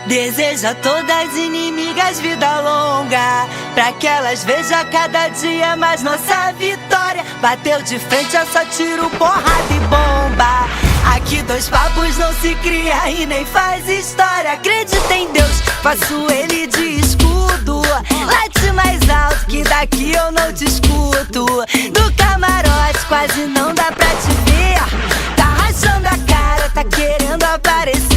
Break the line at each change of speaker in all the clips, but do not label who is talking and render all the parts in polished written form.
Desejo a todas as inimigas vida longa, pra que elas vejam cada dia mais nossa vitória. Bateu de frente, é só tiro, porrada e bomba. Aqui dois papos não se cria e nem faz história. Acredita em Deus, faço ele de escudo. Late mais alto que daqui eu não te escuto. Do camarote quase não dá pra te ver. Tá rachando a cara, tá querendo aparecer.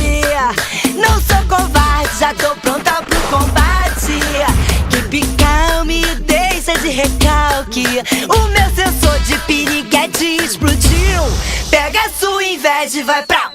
Não sou covarde, já tô pronta pro combate. Keep calm e deixa de recalque. O meu sensor de piriguete explodiu. Pega a sua inveja e vai pra...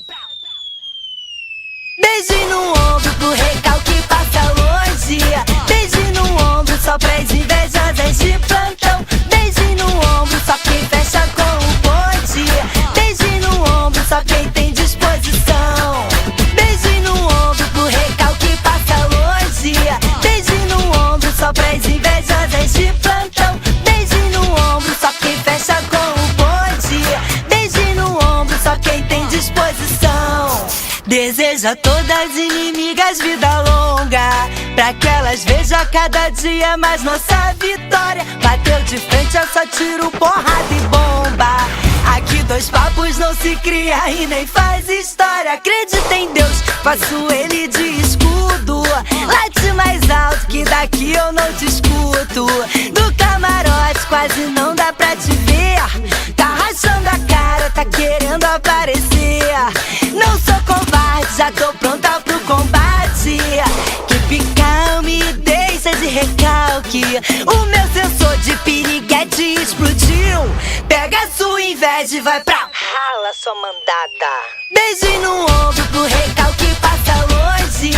Beijo no ombro pro recalque passa longe. Beijo no ombro só pras invejosas de plantão. Beijo no ombro só quem fecha com o bonde. Beijo no ombro só quem tem disposição. Beijo no ombro pro recalque passa longe. Beijo no ombro só pras invejosas de plantão. Beijo no ombro só quem fecha com o bonde. Beijo no ombro só quem tem disposição. Desejo a todas as inimigas vida longa, pra que elas vejam cada dia mais nossa vitória. Bateu de frente, é só tiro, porrada e bomba. Aqui dois papos não se cria e nem faz história. Acredita em Deus, faço ele de escudo. Late mais alto que daqui eu não te escuto. Do camarote quase não dá pra te ver. Tá rachando a cara, tá querendo aparecer. Não sou covarde, já tô pronta pro combate. Keep calm e deixa de recalque. O meu sensor de piriguete explodiu. Pega a sua inveja e vai pra...
Rala, sua mandada.
Beijo no ombro pro recalque passa longe.